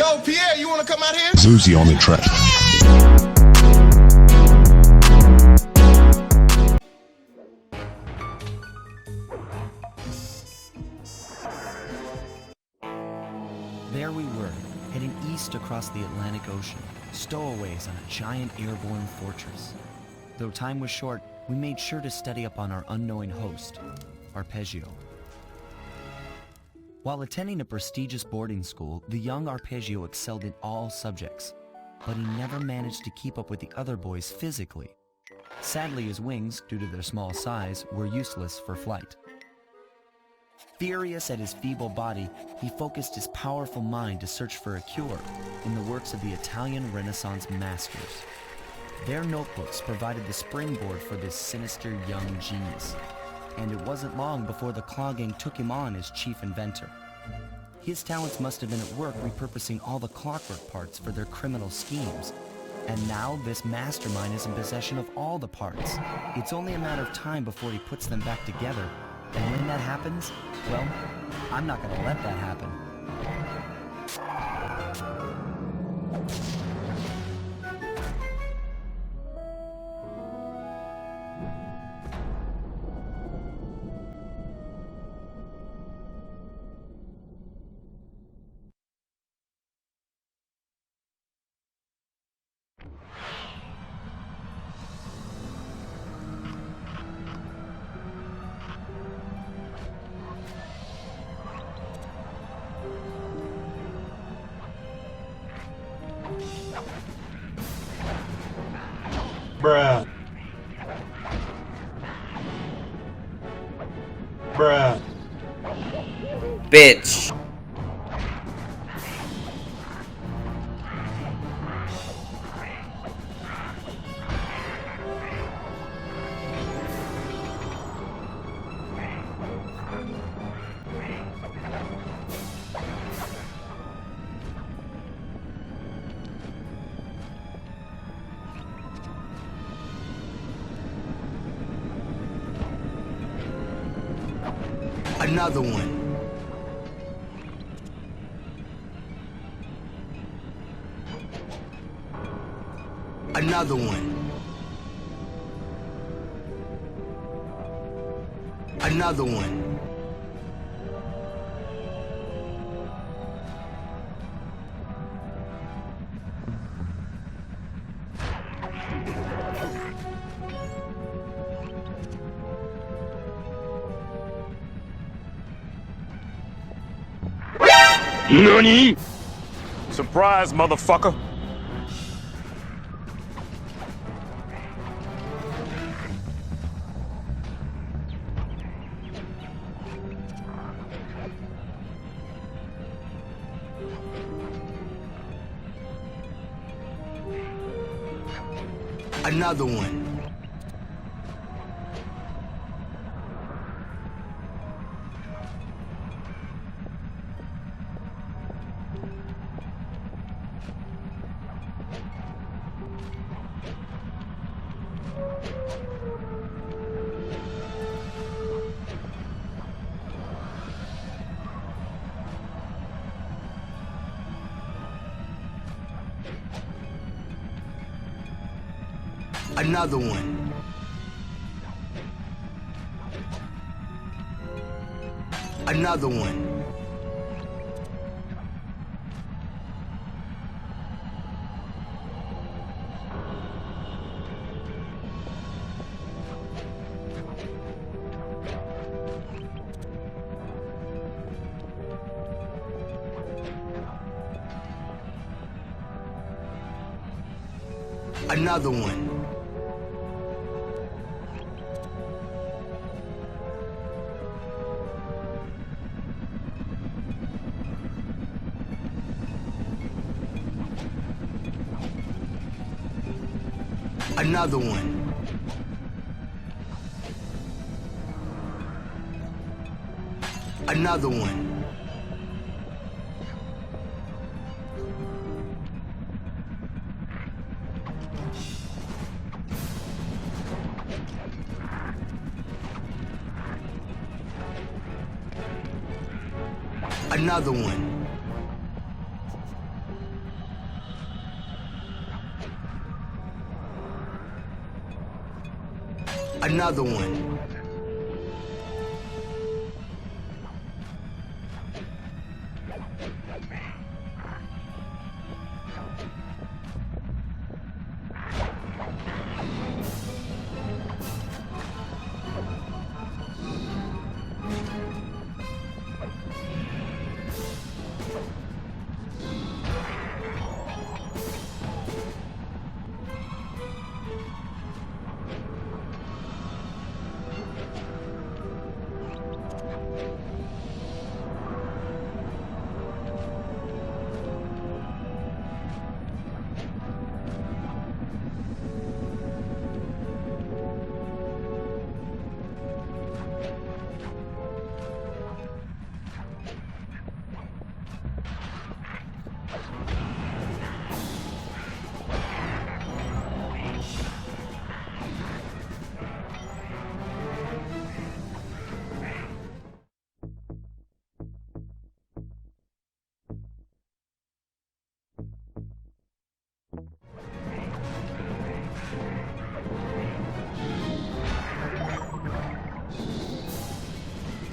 Yo, Pierre, you wanna come out here? Zuzi on the track. There we were, heading east across the Atlantic Ocean, stowaways on a giant airborne fortress. Though time was short, we made sure to study up on our unknowing host, Arpeggio. While attending a prestigious boarding school, the young Arpeggio excelled in all subjects, but he never managed to keep up with the other boys physically. Sadly, his wings, due to their small size, were useless for flight. Furious at his feeble body, he focused his powerful mind to search for a cure in the works of the Italian Renaissance masters. Their notebooks provided the springboard for this sinister young genius, and it wasn't long before the Claw Gang took him on as chief inventor. His talents must have been at work repurposing all the clockwork parts for their criminal schemes, and now this mastermind is in possession of all the parts. It's only a matter of time before he puts them back together. And when that happens, well, I'm not gonna let that happen. Bruh. Bruh. Bitch. Another one. Another one. Another one. NANI? Surprise, motherfucker. Another one. Another one. Another one. Another one. Another one. Another one. Another one. Another one.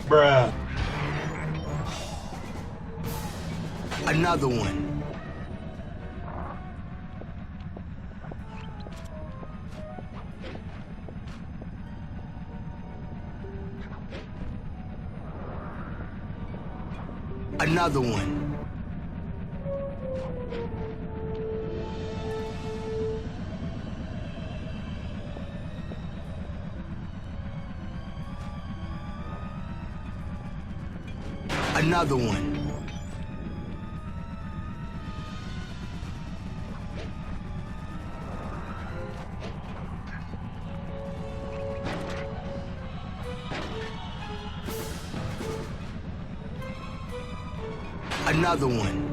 Bruh. Another one. Another one. Another one. Another one.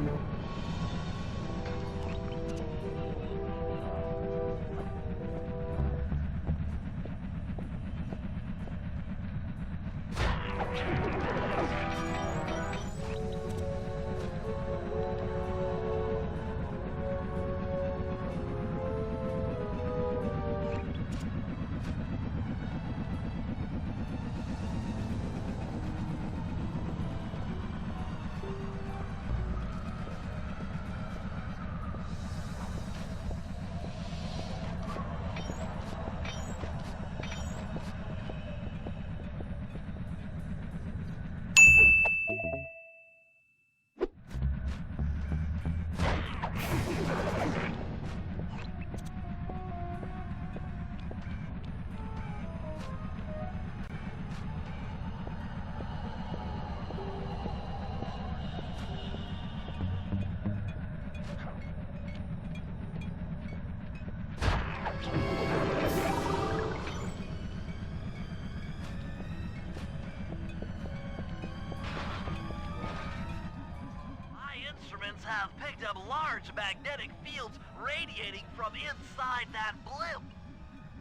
Have picked up large magnetic fields radiating from inside that blimp.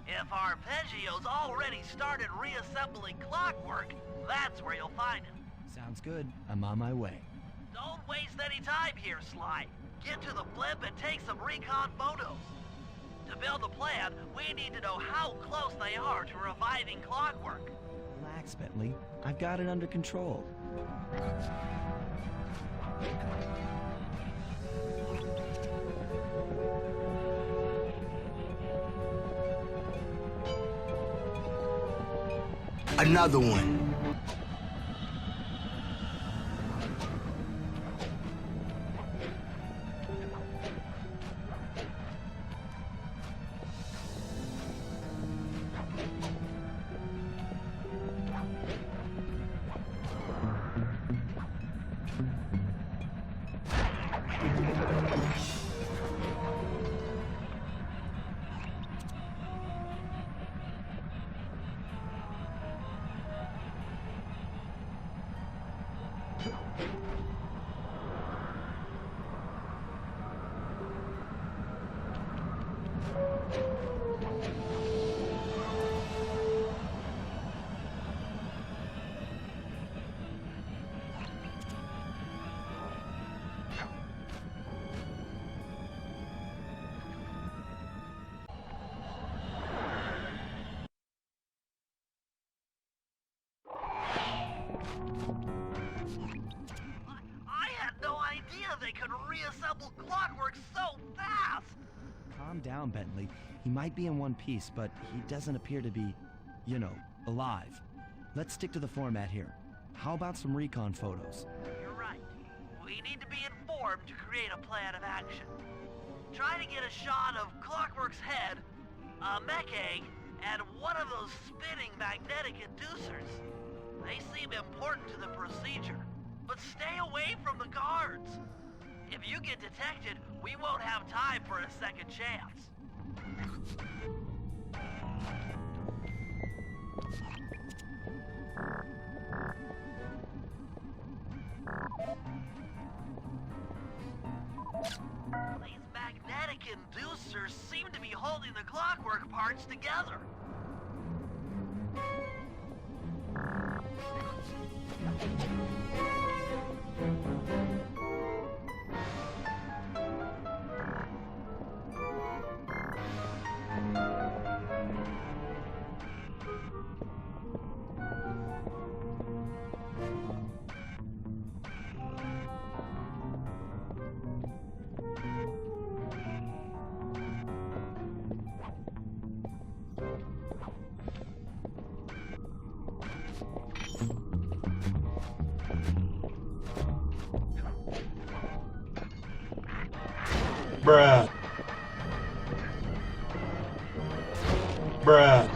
If Arpeggio's already started reassembling clockwork, that's where you'll find him. Sounds good. I'm on my way. Don't waste any time here, Sly. Get to the blimp and take some recon photos. To build a plan, we need to know how close they are to reviving clockwork. Relax, Bentley. I've got it under control. Another one. they could reassemble clockwork so fast! Calm down, Bentley. He might be in one piece, but he doesn't appear to be, you know, alive. Let's stick to the format here. How about some recon photos? You're right. We need to be informed to create a plan of action. Try to get a shot of Clockwork's head, a mech egg, and one of those spinning magnetic inducers. They seem important to the procedure, but stay away from the guards. If you get detected, we won't have time for a second chance. These magnetic inducers seem to be holding the clockwork parts together. Bruh. Bruh.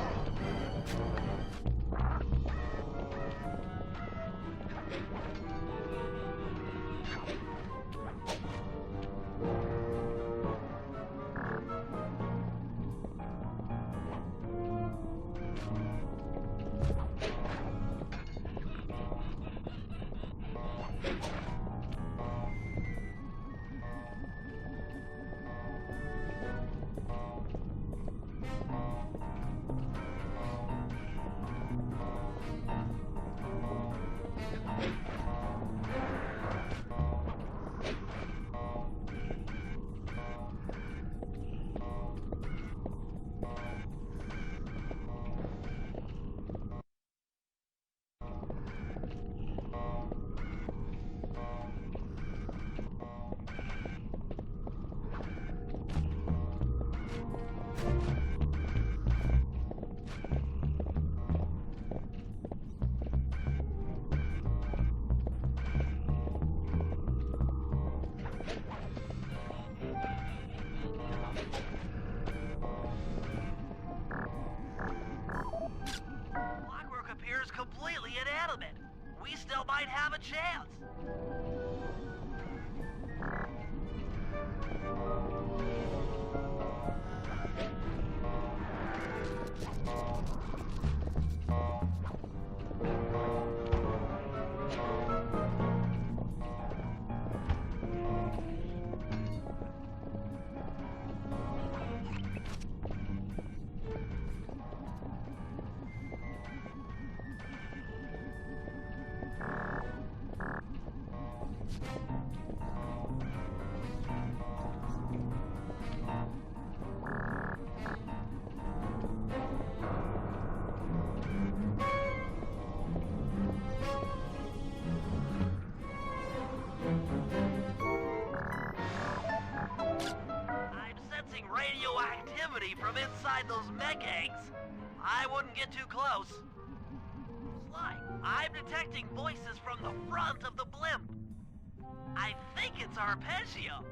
Clockwork appears completely inanimate. We still might have a chance. Radioactivity from inside those mech eggs. I wouldn't get too close. Sly, I'm detecting voices from the front of the blimp. I think it's Arpeggio.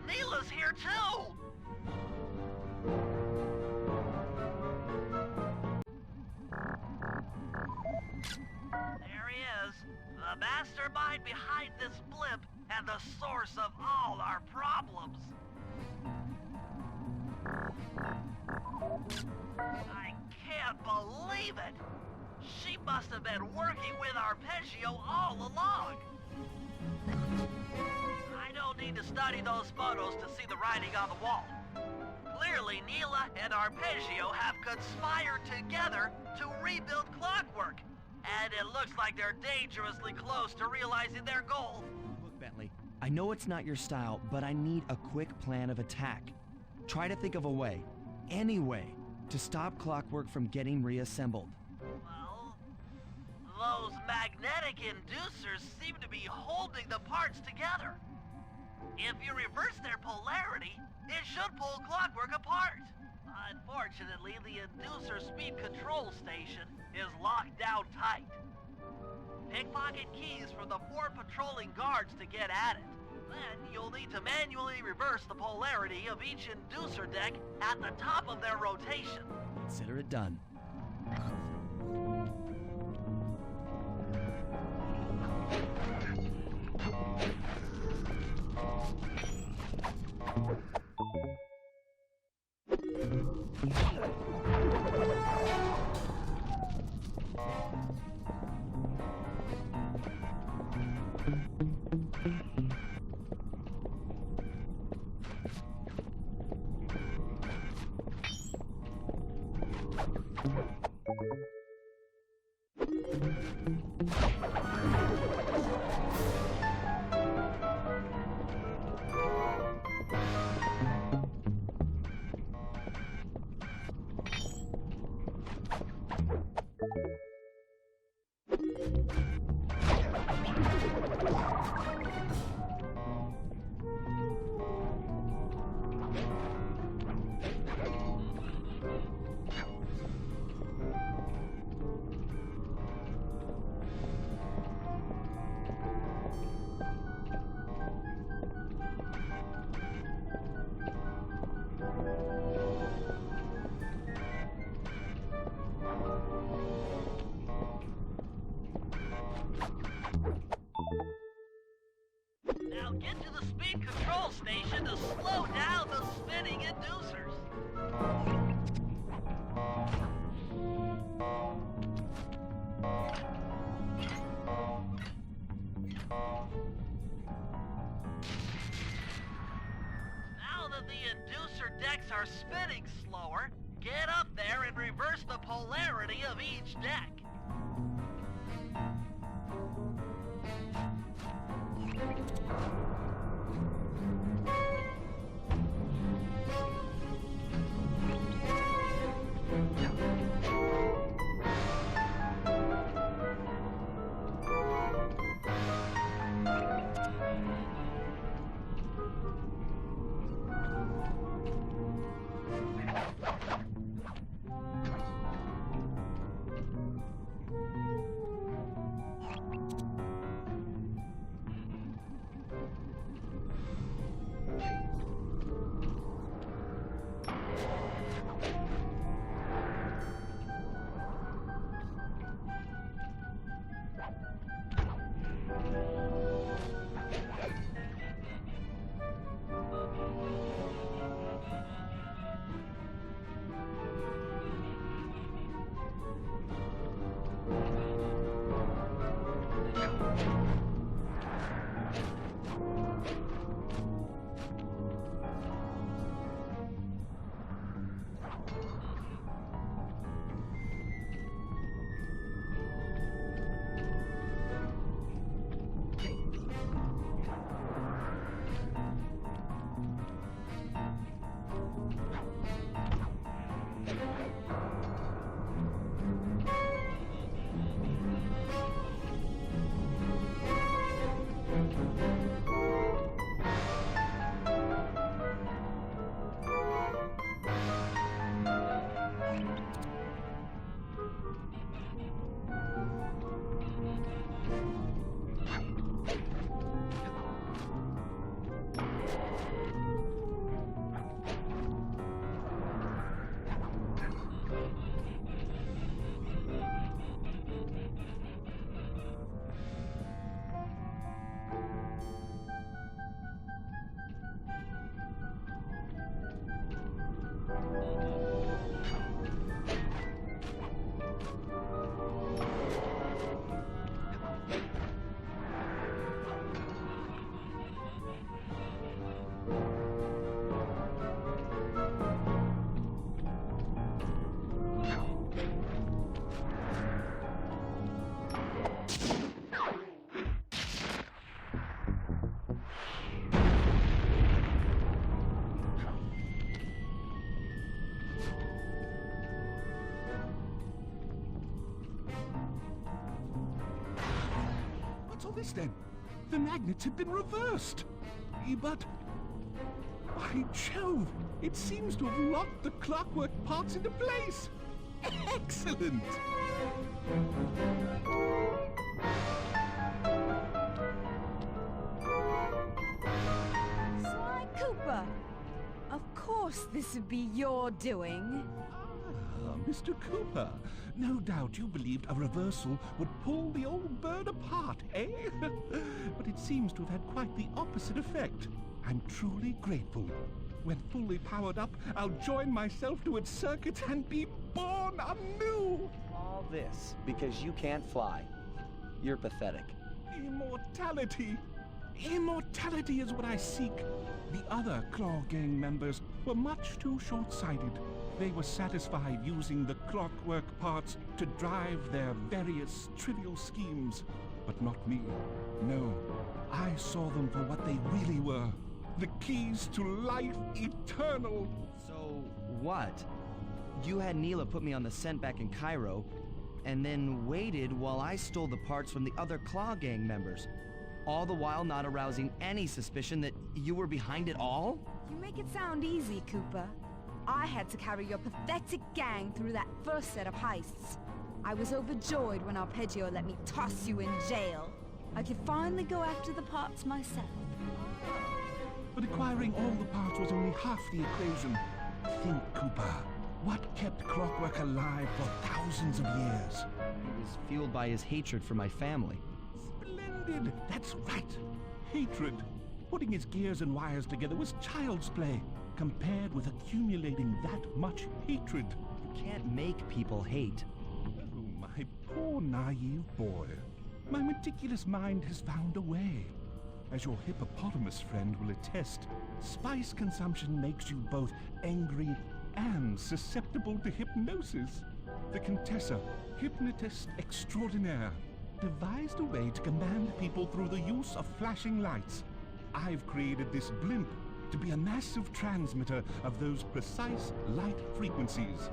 Neela's here too! There he is, the mastermind behind this blimp and the source of all our problems. I can't believe it! She must have been working with Arpeggio all along. I don't need to study those photos to see the writing on the wall. Clearly, Neela and Arpeggio have conspired together to rebuild Clockwork. And it looks like they're dangerously close to realizing their goal. Look, Bentley, I know it's not your style, but I need a quick plan of attack. Try to think of a way, any way, to stop Clockwork from getting reassembled. Well, those magnetic inducers seem to be holding the parts together. If you reverse their polarity, it should pull Clockwork apart. Unfortunately, the inducer speed control station is locked down tight. Pickpocket keys from the 4 patrolling guards to get at it. Then you'll need to manually reverse the polarity of each inducer deck at the top of their rotation. Consider it done. Now get to the speed control station to slow down the spinning inducers. Now that the inducer decks are spinning slower, get up there and reverse the polarity of each deck. saw this then? The magnets had been reversed. But... by Jove! It seems to have locked the clockwork parts into place! Excellent! Sly Cooper! Of course this would be your doing. Ah, Mr. Cooper. No doubt you believed a reversal would pull the old bird apart, eh? But it seems to have had quite the opposite effect. I'm truly grateful. When fully powered up, I'll join myself to its circuits and be born anew! All this because you can't fly. You're pathetic. Immortality! Immortality is what I seek. The other Claw Gang members were much too short-sighted. They were satisfied using the clockwork parts to drive their various trivial schemes. But not me. No, I saw them for what they really were. The keys to life eternal. So, what? You had Neela put me on the scent back in Cairo, and then waited while I stole the parts from the other Claw Gang members, all the while not arousing any suspicion that you were behind it all? You make it sound easy, Cooper. I had to carry your pathetic gang through that first set of heists. I was overjoyed when Arpeggio let me toss you in jail. I could finally go after the parts myself. But acquiring all the parts was only half the equation. Think, Cooper. What kept clockwork alive for thousands of years? It was fueled by his hatred for my family. Splendid! That's right. Hatred. Putting his gears and wires together was child's play, compared with accumulating that much hatred. You can't make people hate. Oh, my poor naive boy. My meticulous mind has found a way. As your hippopotamus friend will attest, spice consumption makes you both angry and susceptible to hypnosis. The Contessa, hypnotist extraordinaire, devised a way to command people through the use of flashing lights. I've created this blimp to be a massive transmitter of those precise light frequencies.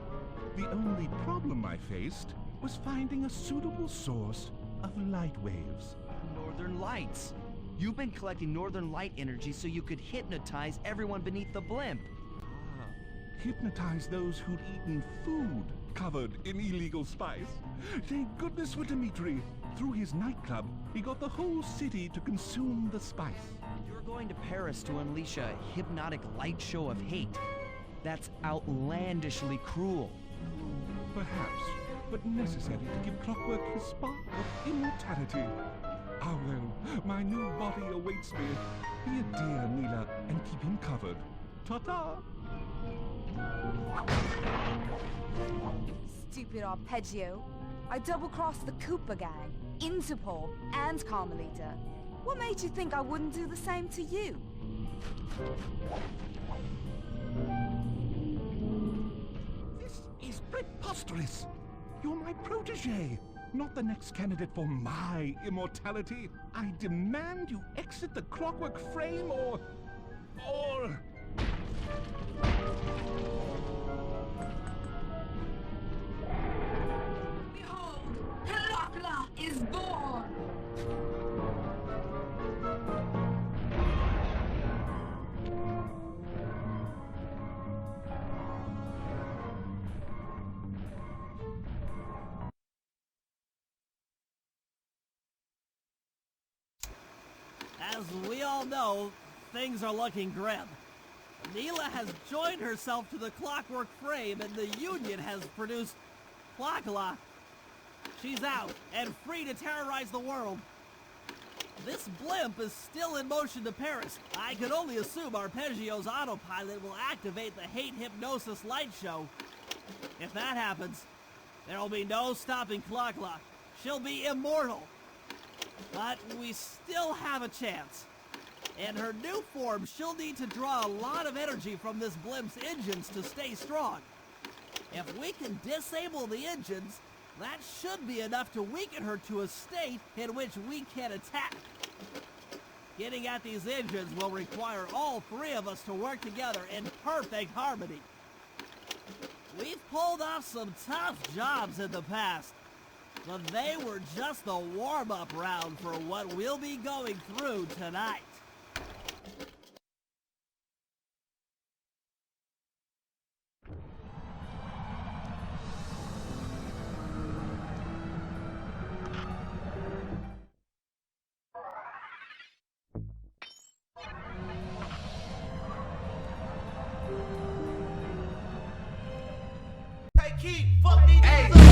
The only problem I faced was finding a suitable source of light waves. Northern Lights. You've been collecting Northern Light energy so you could hypnotize everyone beneath the blimp. Hypnotize those who'd eaten food covered in illegal spice. Thank goodness for Dimitri. Through his nightclub, he got the whole city to consume the spice. You're going to Paris to unleash a hypnotic light show of hate. That's outlandishly cruel. Perhaps, but necessary to give clockwork his spark of immortality. Ah well, my new body awaits me. Be a dear, Neela, and keep him covered. Ta-ta! Stupid Arpeggio. I double-crossed the Cooper gang, Interpol, and Carmelita. What made you think I wouldn't do the same to you? This is preposterous! You're my protege, not the next candidate for my immortality. I demand you exit the clockwork frame or... Behold, Heracla is born! As we all know, things are looking grim. Neela has joined herself to the clockwork frame and the Union has produced Clockla. She's out and free to terrorize the world. This blimp is still in motion to Paris. I could only assume Arpeggio's autopilot will activate the hate hypnosis light show. If that happens, there'll be no stopping Clockla. She'll be immortal. But we still have a chance. In her new form, she'll need to draw a lot of energy from this blimp's engines to stay strong. If we can disable the engines, that should be enough to weaken her to a state in which we can attack. Getting at these engines will require all three of us to work together in perfect harmony. We've pulled off some tough jobs in the past, But they were just the warm-up round for what we'll be going through tonight. Hey, Keith, fuck these niggas up.